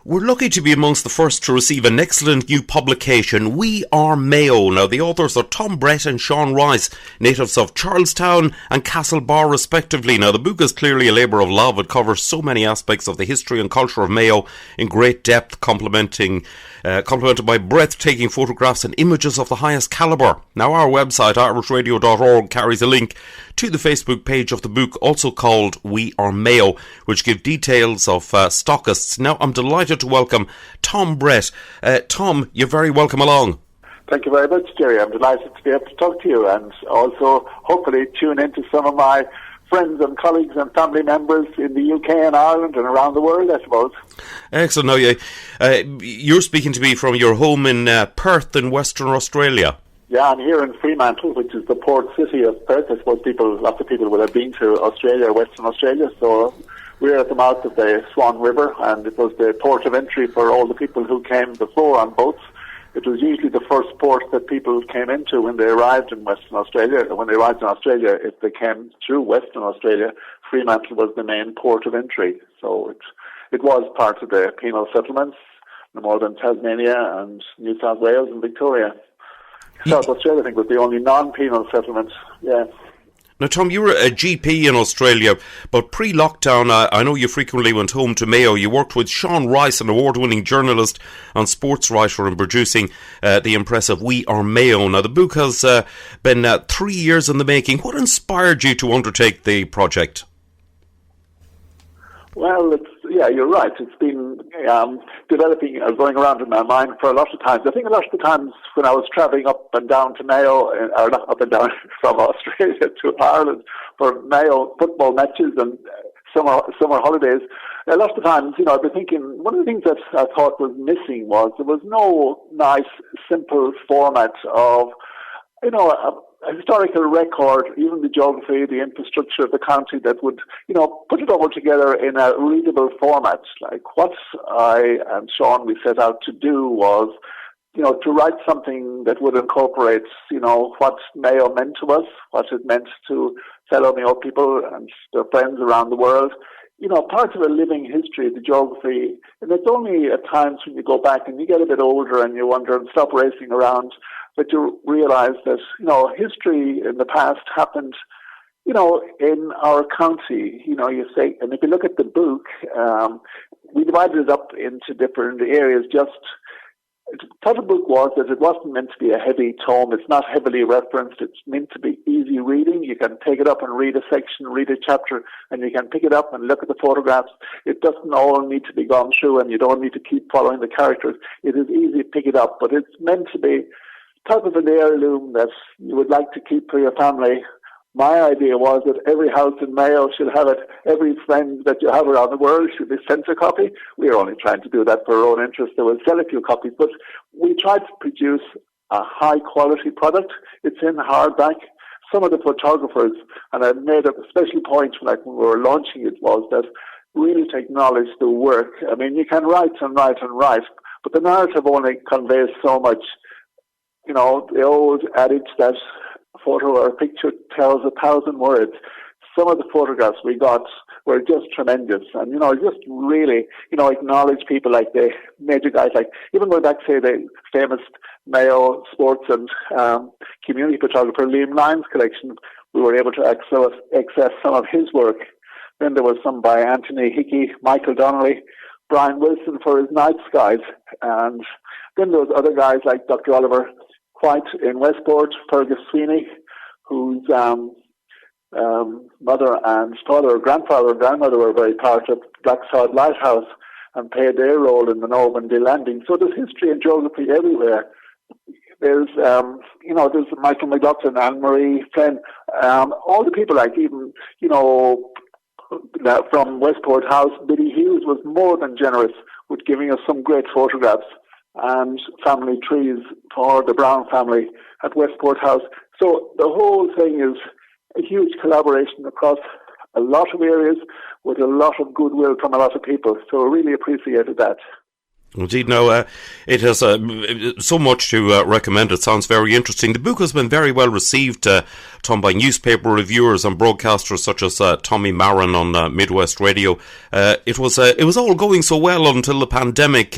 We're lucky to be amongst the first to receive an excellent new publication, We Are Mayo. Now, the authors are Tom Brett and Sean Rice, natives of Charlestown and Castlebar, respectively. Now, the book is clearly a labour of love. It covers so many aspects of the history and culture of Mayo in great depth, complemented by breathtaking photographs and images of the highest calibre. Now, our website, irishradio.org, carries a link to the Facebook page of the book, also called We Are Mayo, which give details of stockists. Now, I'm delighted to welcome Tom Brett. Tom, you're very welcome along. Thank you very much, Jerry. I'm delighted to be able to talk to you and also hopefully tune into some of my friends and colleagues and family members in the UK and Ireland and around the world, I suppose. Excellent. Now, you're speaking to me from your home in Perth in Western Australia. Yeah, I'm here in Fremantle, which is the port city of Perth. I suppose lots of people would have been to Australia, Western Australia, so we're at the mouth of the Swan River, and it was the port of entry for all the people who came before on boats. It was usually the first port that people came into when they arrived in Western Australia. When they arrived in Australia, if they came through Western Australia, Fremantle was the main port of entry. So it was part of the penal settlements, no more than Tasmania and New South Wales and Victoria. South Australia, I think, was the only non-penal settlement, yeah. Now, Tom, you were a GP in Australia, but pre-lockdown, I know you frequently went home to Mayo. You worked with Sean Rice, an award-winning journalist and sports writer, in producing the impressive We Are Mayo. Now, the book has been 3 years in the making. What inspired you to undertake the project? Well, you're right. It's been developing, going around in my mind for a lot of times. I think a lot of the times when I was travelling up and down to Mayo, or not up and down from Australia to Ireland for Mayo football matches and summer holidays, a lot of the times, I've been thinking, one of the things that I thought was missing was there was no nice, simple format of, a historical record, even the geography, the infrastructure of the county that would, put it all together in a readable format. Like what I and Sean, we set out to do was, to write something that would incorporate, what Mayo meant to us, what it meant to fellow Mayo people and their friends around the world. Part of a living history, the geography, and it's only at times when you go back and you get a bit older and you wonder and stop racing around, but you realize that, history in the past happened, in our county, you say, and if you look at the book, we divided it up into different areas. The thought of the book was that it wasn't meant to be a heavy tome. It's not heavily referenced. It's meant to be easy reading. You can take it up and read a section, read a chapter, and you can pick it up and look at the photographs. It doesn't all need to be gone through, and you don't need to keep following the characters. It is easy to pick it up, but it's meant to be type of an heirloom that you would like to keep for your family. My idea was that every house in Mayo should have it. Every friend that you have around the world should be sent a copy. We are only trying to do that for our own interest. They will sell a few copies, but we tried to produce a high-quality product. It's in hardback. Some of the photographers, and I made a special point when we were launching it, was that really to acknowledge the work. I mean, you can write and write and write, but the narrative only conveys so much. The old adage that a photo or a picture tells 1,000 words. Some of the photographs we got were just tremendous. And, just really, acknowledge people like the major guys, like even going back, say, the famous Mayo sports and community photographer Liam Lyons' collection, we were able to access some of his work. Then there was some by Anthony Hickey, Michael Donnelly, Brian Wilson for his night skies. And then there was other guys like Dr. Oliver White in Westport, Fergus Sweeney, whose mother and father, grandfather and grandmother were very part of Blacksod Lighthouse and played their role in the Normandy landing. So there's history and geography everywhere. There's, there's Michael McLaughlin, Anne-Marie Flynn, all the people like even, from Westport House, Biddy Hughes was more than generous with giving us some great photographs and family trees for the Brown family at Westport House. So the whole thing is a huge collaboration across a lot of areas with a lot of goodwill from a lot of people. So I really appreciated that. Indeed, no, it has so much to recommend. It sounds very interesting. The book has been very well received, Tom, by newspaper reviewers and broadcasters such as Tommy Marin on Midwest Radio. It was all going so well until the pandemic,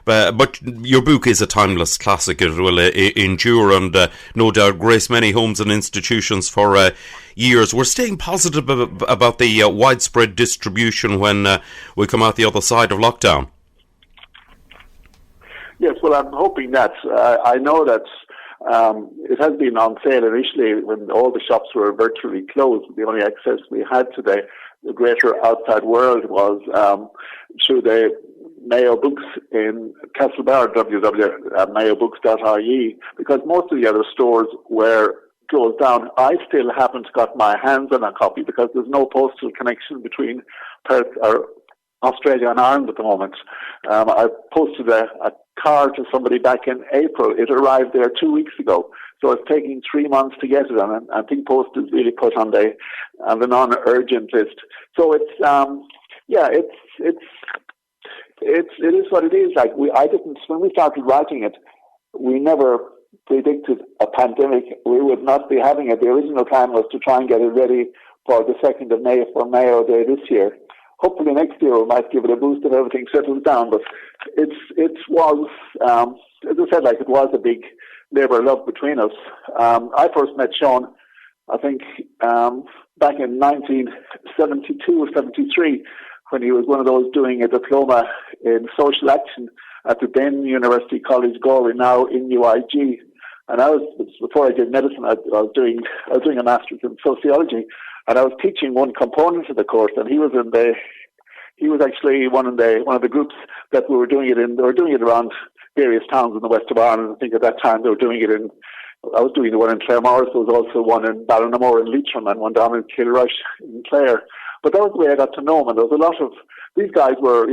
but your book is a timeless classic. It will endure and no doubt grace many homes and institutions for years. We're staying positive about the widespread distribution when we come out the other side of lockdown. Yes, well, I'm hoping that. I know that it has been on sale initially when all the shops were virtually closed. The only access we had to the greater outside world was through the Mayo Books in Castlebar, www.mayobooks.ie, because most of the other stores were closed down. I still haven't got my hands on a copy because there's no postal connection between Perth or Australia and Ireland at the moment. I posted a card to somebody back in April. It arrived there 2 weeks ago. So it's taking 3 months to get it, and I think post is really put on the non-urgent list. So it is what it is. Like when we started writing it, we never predicted a pandemic. We would not be having it. The original plan was to try and get it ready for the 2nd of May for Mayo Day this year. Hopefully next year we might give it a boost if everything settles down. But it was, as I said, it was a big labour of love between us. I first met Sean, I think, back in 1972 or 73, when he was one of those doing a diploma in social action at the then University College Galway, now in UIG. And before I did medicine, I was doing a master's in sociology. And I was teaching one component of the course, and he was actually one of the groups that we were doing it in. They were doing it around various towns in the west of Ireland. I think at that time they were doing it I was doing the one in Claremore. There was also one in Ballinamore in Leitrim and one down in Kilrush in Clare. But that was the way I got to know them. And there was a lot of, these guys were,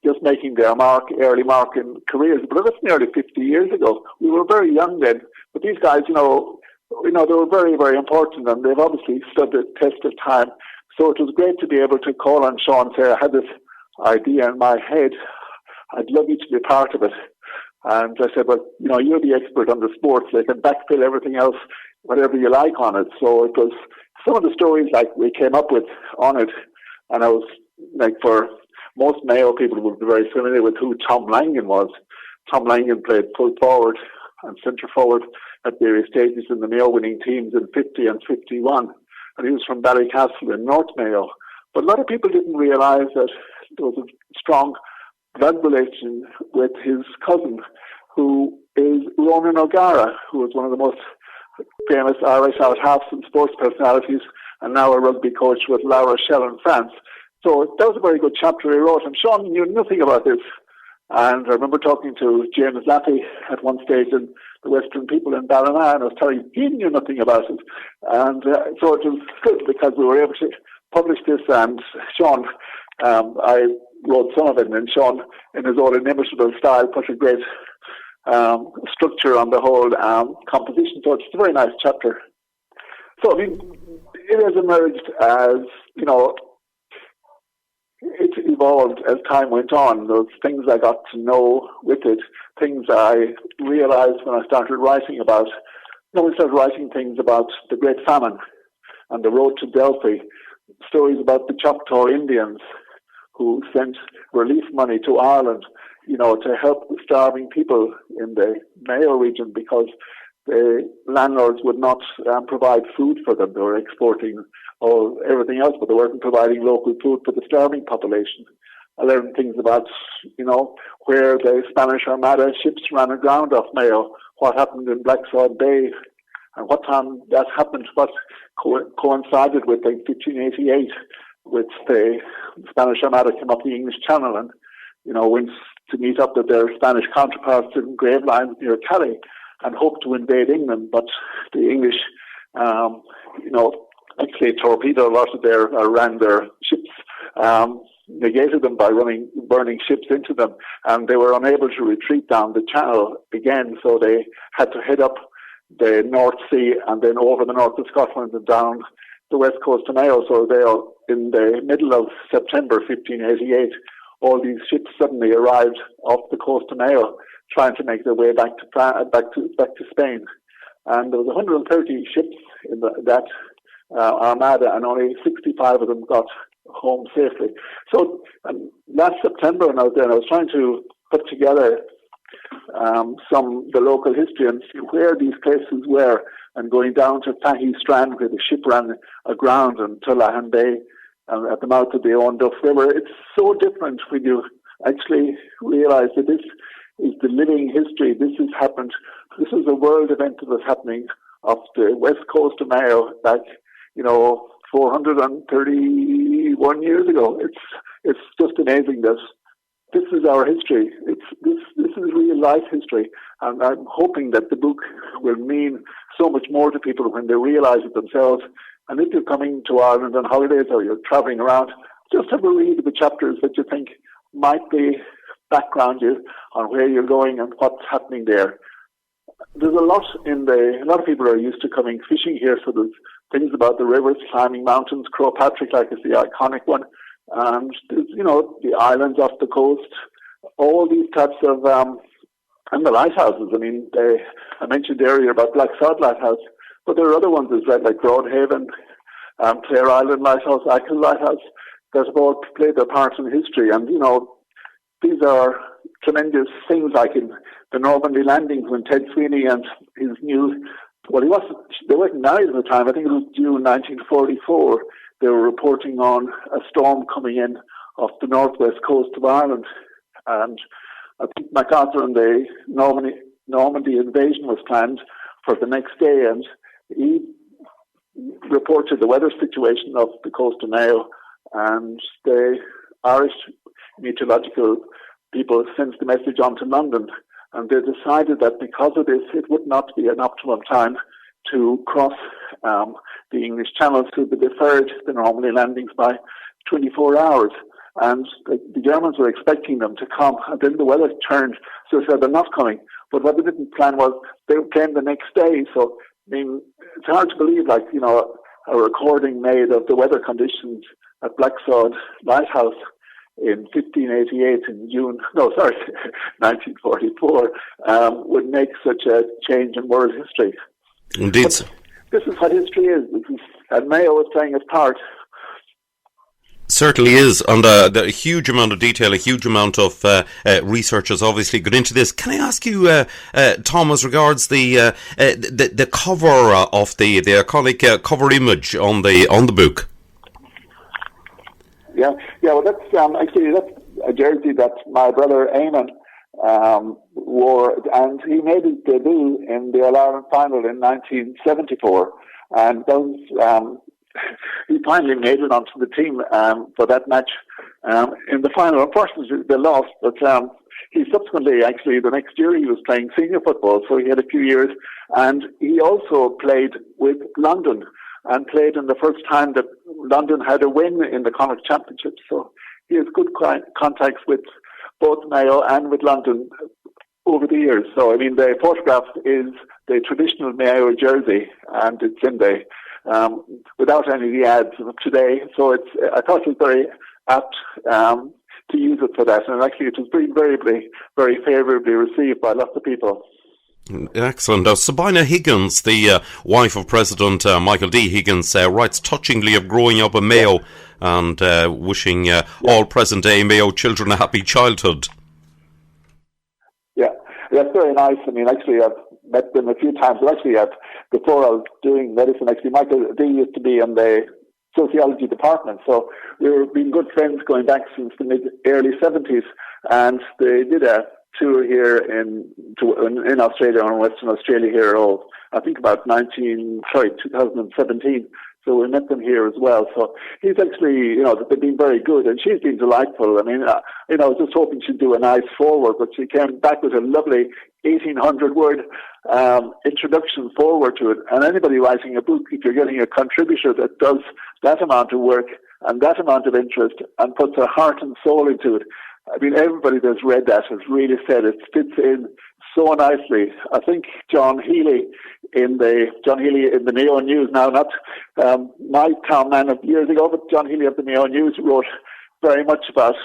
just making their early mark in careers. But that's nearly 50 years ago. We were very young then. But these guys, they were very, very important, and they've obviously stood the test of time. So it was great to be able to call on Sean and say, I had this idea in my head. I'd love you to be part of it. And I said, well, you're the expert on the sports. They can backfill everything else, whatever you like on it. So it was some of the stories we came up with on it. And I was for most Mayo people would be very familiar with who Tom Langan was. Tom Langan played full forward and centre forward at various stages in the Mayo winning teams in 50 and 51. And he was from Ballycastle in North Mayo. But a lot of people didn't realise that there was a strong blood relation with his cousin, who is Ronan O'Gara, who was one of the most famous Irish out-halves and sports personalities, and now a rugby coach with La Rochelle in France. So that was a very good chapter he wrote. And Sean knew nothing about this. And I remember talking to James Lappy at one stage in the Western People in Ballina, and I was telling him he knew nothing about it. And so it was good because we were able to publish this. And Sean, I wrote some of it, and then Sean, in his own inimitable style, put a great structure on the whole composition. So it's a very nice chapter. So, it has emerged as, it evolved as time went on. Those things I got to know with it, things I realized when I started writing about, we started writing things about the Great Famine and the road to Delphi, stories about the Choctaw Indians who sent relief money to Ireland, to help the starving people in the Mayo region because the landlords would not provide food for them. They were exporting everything else, but they weren't providing local food for the starving population. I learned things about, where the Spanish Armada ships ran aground off Mayo, what happened in Blacksod Bay, and what time that happened, what coincided with 1588, with the Spanish Armada came up the English Channel and, went to meet up with their Spanish counterparts in Gravelines near Calais and hoped to invade England, but the English, actually torpedoed a lot of ran their ships, negated them by burning ships into them, and they were unable to retreat down the channel again, so they had to head up the North Sea and then over the north of Scotland and down the west coast of Mayo. So they are in the middle of September 1588 all these ships suddenly arrived off the coast of Mayo, trying to make their way back to Spain. And there was 130 ships in that armada, and only 65 of them got home safely. So last September, when I was there, I was trying to put together the local history and see where these places were, and going down to Fahy Strand, where the ship ran aground, and Tullahan Bay, at the mouth of the Owen Duff River. It's so different when you actually realise that this is the living history. This has happened. This is a world event that was happening off the west coast of Mayo back, 431 years ago. It's just amazing that this is our history. This is real life history, and I'm hoping that the book will mean so much more to people when they realise it themselves. And if you're coming to Ireland on holidays or you're travelling around, just have a read of the chapters that you think might be background you on where you're going and what's happening there. There's a lot of people are used to coming fishing here, so there's things about the rivers, climbing mountains. Croagh Patrick, like, is the iconic one. And there's, the islands off the coast, all these types of, and the lighthouses. I mean, I mentioned earlier about Black Sod Lighthouse, but there are other ones as well, like Broadhaven, Clare Island Lighthouse, Achill Lighthouse, that have all played their part in history. And, these are tremendous things, like in the Normandy landings when Ted Sweeney and his they weren't married at the time, I think it was June 1944, they were reporting on a storm coming in off the northwest coast of Ireland. And I think MacArthur and the Normandy invasion was planned for the next day, and he reported the weather situation off the coast of Mayo, and the Irish meteorological people sent the message on to London, and they decided that because of this, it would not be an optimum time to cross the English Channel, so they deferred the Normandy landings by 24 hours. And the Germans were expecting them to come, and then the weather turned, so they said they're not coming. But what they didn't plan was they came the next day. So, I mean, it's hard to believe, a recording made of the weather conditions at Black Sod Lighthouse in 1588 in 1944, would make such a change in world history. Indeed. But this is what history is. And Mayo is playing its part. Certainly is, and a huge amount of detail, a huge amount of research has obviously gone into this. Can I ask you, Tom, as regards the cover of the iconic cover image on the book? Yeah. Well, that's a jersey that my brother Eamon wore, and he made his debut in the All-Ireland final in 1974, and he finally made it onto the team for that match in the final. Unfortunately, they lost, but he subsequently, actually, the next year he was playing senior football, so he had a few years, and he also played with London, and played in the first time that London had a win in the Connacht Championship. So he has good contacts with both Mayo and with London over the years. So, I mean, the photograph is the traditional Mayo jersey, and it's in without any of the ads of today. So I thought it was very apt to use it for that. And actually, it was very, very favourably received by lots of people. Excellent. Sabina Higgins, the wife of President Michael D. Higgins, writes touchingly of growing up in Mayo and wishing all present-day Mayo children a happy childhood. Yeah, that's very nice. I mean, actually, I've met them a few times. Actually, before I was doing medicine, actually, Michael D. used to be in the sociology department, so we've been good friends going back since the early 70s, and they did a tour here in Australia, or in Western Australia here, I think about 2017. So we met them here as well. So he's actually, they've been very good, and she's been delightful. I mean, I was just hoping she'd do a nice foreword, but she came back with a lovely 1,800-word introduction forward to it. And anybody writing a book, if you're getting a contributor that does that amount of work and that amount of interest and puts their heart and soul into it, I mean, everybody that's read that has really said it fits in so nicely. I think John Healy in the Mayo News, now not my town man of years ago, but John Healy of the Mayo News wrote very much about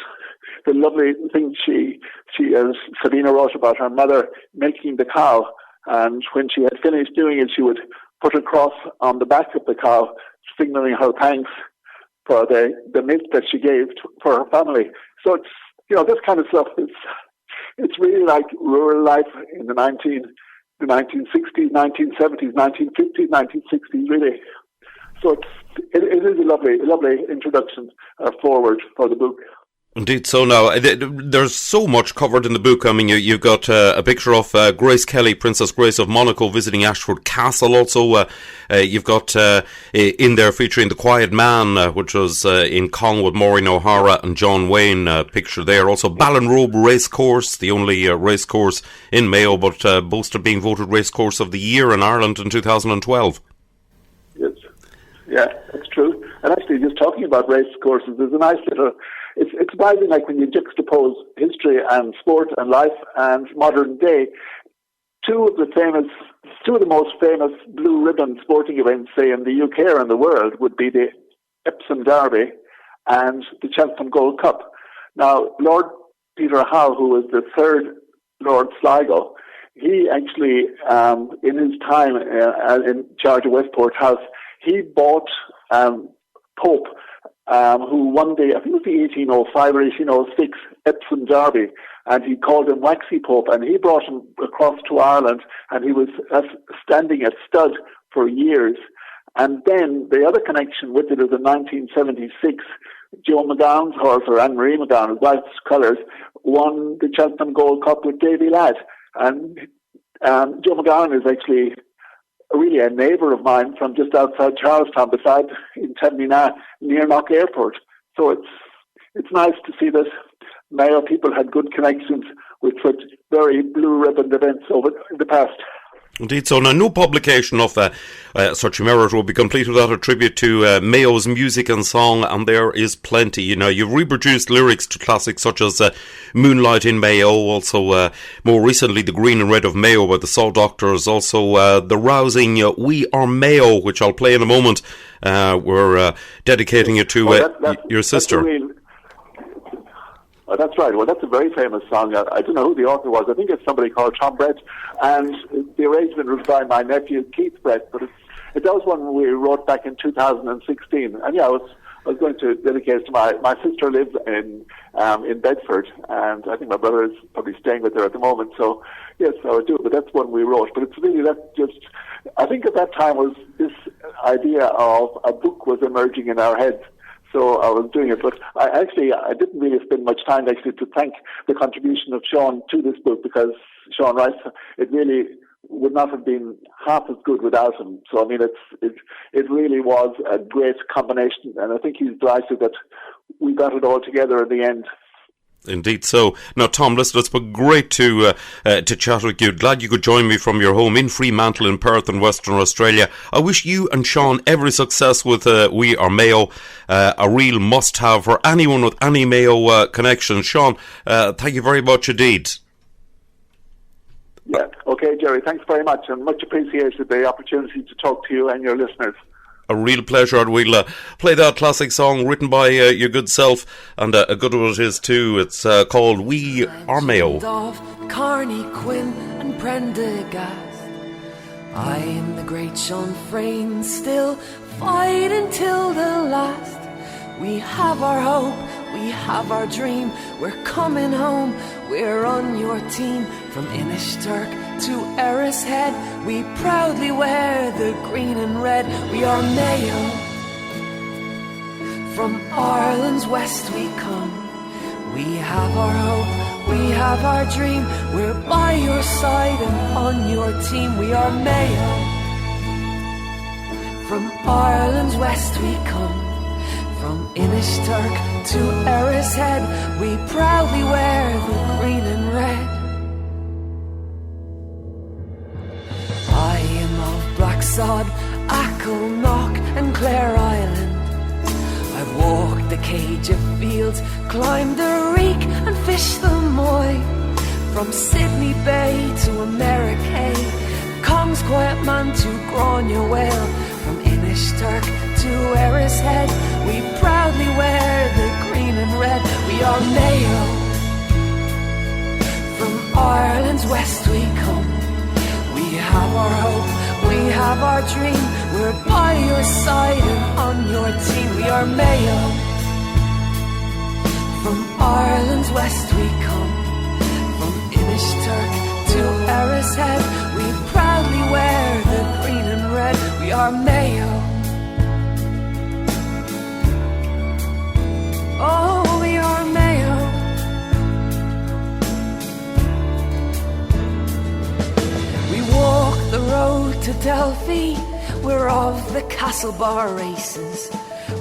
the lovely thing she as Sabina wrote about her mother milking the cow, and when she had finished doing it, she would put a cross on the back of the cow, signaling her thanks for the milk that she gave for her family. So it's, this kind of stuff. It's really like rural life in the 1960s, 1970s, 1950s, 1960s, really. So it is a lovely introduction forward for the book. Indeed. So now, there's so much covered in the book. I mean, you've got a picture of Grace Kelly, Princess Grace of Monaco, visiting Ashford Castle. Also, you've got in there featuring The Quiet Man, which was in Cong with Maureen O'Hara and John Wayne, picture there. Also, Ballinrobe Racecourse, the only racecourse in Mayo, but boasted being voted Racecourse of the Year in Ireland in 2012. Yes. Yeah, that's true. And actually, just talking about race courses, there's a nice little... It's surprising, like when you juxtapose history and sport and life and modern day, two of the most famous blue ribbon sporting events, say in the UK or in the world, would be the Epsom Derby and the Cheltenham Gold Cup. Now, Lord Peter Howe, who was the third Lord Sligo, he actually, in his time in charge of Westport House, he bought Pope, who one day, I think it was the 1805 or 1806 Epsom Derby, and he called him Waxy Pope, and he brought him across to Ireland, and he was standing at stud for years. And then the other connection with it is in 1976, Joe McGowan's horse, or Anne-Marie McGowan, his wife's colours, won the Cheltenham Gold Cup with Davy Ladd. And Joe McGowan is actually really a neighbour of mine from just outside Charlestown, beside in Tenmina, near Knock Airport. So it's nice to see that Mayo people had good connections with such very blue ribbon events over the past. Indeed. So now, no publication of such a merit will be complete without a tribute to Mayo's music and song, and there is plenty. You've reproduced lyrics to classics such as Moonlight in Mayo, also more recently The Green and Red of Mayo by the Saw Doctors, also the rousing We Are Mayo, which I'll play in a moment. We're dedicating it to your sister. Oh, that's right. Well, that's a very famous song. I don't know who the author was. I think it's somebody called Tom Brett, and the arrangement was by my nephew Keith Brett. But that was one we wrote back in 2016. And yeah, I was going to dedicate it to my sister lives in Bedford, and I think my brother is probably staying with her at the moment. So yes, I would do it. But that's one we wrote. But it's really I think at that time was this idea of a book was emerging in our heads. So I was doing it, but I didn't really spend much time actually to thank the contribution of Sean to this book, because Sean Rice, it really would not have been half as good without him. So I mean, it really was a great combination, and I think he's delighted that we got it all together in the end. Indeed. So now, Tom, listen, it's been great to chat with you. Glad you could join me from your home in Fremantle in Perth in Western Australia. I wish you and Sean every success with We Are Mayo, a real must-have for anyone with any Mayo connection. Sean, thank you very much indeed. Yeah. Okay, Jerry. Thanks very much, and much appreciated the opportunity to talk to you and your listeners. A real pleasure, and we'll play that classic song written by your good self, and a good one it is too. It's called We Are Mayo. Of Carney Quinn and Prendergast, I and the great Sean Frayne still fight until the last. We have our hope, we have our dream, we're coming home, we're on your team. From Inishturk to Errishead, we proudly wear the green and red. We are Mayo, from Ireland's west we come. We have our hope, we have our dream, we're by your side and on your team. We are Mayo, from Ireland's west we come. From Inishturk to Errishead, we proudly wear the green and red. I am of Blacksod, Ackle-Knock and Clare Island. I've walked the cage of fields, climbed the reek and fished the Moy. From Sydney Bay to America, Cong's Quiet Man to Grania Whale. From Inishturk to Errishead, we proudly wear the green green and red. We are Mayo. From Ireland's west we come. We have our hope, we have our dream. We're by your side and on your team. We are Mayo. From Ireland's west we come. From Inishturk to Erishead, we proudly wear the green and red. We are Mayo. Oh, we are Mayo. We walk the road to Delphi. We're of the Castlebar races.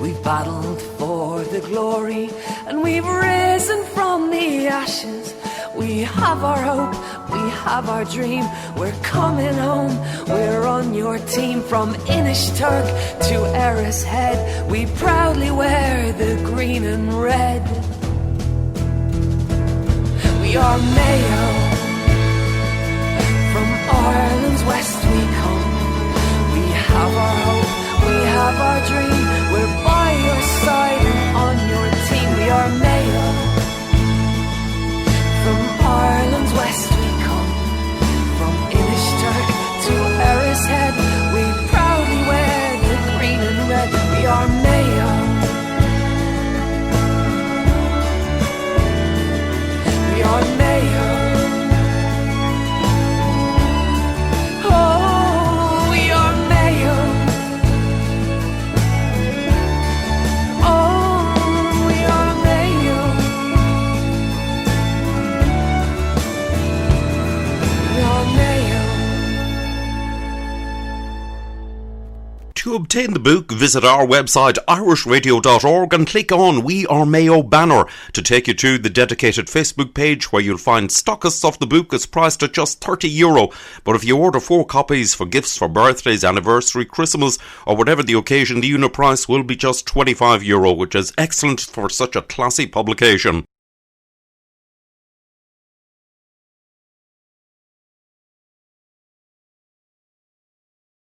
We've battled for the glory and we've risen from the ashes. We have our hope, we have our dream. We're coming home, we're on your team. From Inishturk to Erishead, we proudly wear the green and red. We are Mayo. From Ireland's west we come. We have our hope, we have our dream. We're by your side and on your team. We are Mayo. From Ireland's west we come. From Inishturk to Erishead, we proudly wear the green and red. We are Mayo. We are Mayo. Oh, we are Mayo. Oh, we are Mayo. We are Mayo. To obtain the book, visit our website irishradio.org and click on We Are Mayo banner to take you to the dedicated Facebook page where you'll find stockists of the book is priced at just €30. But if you order 4 copies for gifts for birthdays, anniversary, Christmas or whatever the occasion, the unit price will be just €25, which is excellent for such a classy publication.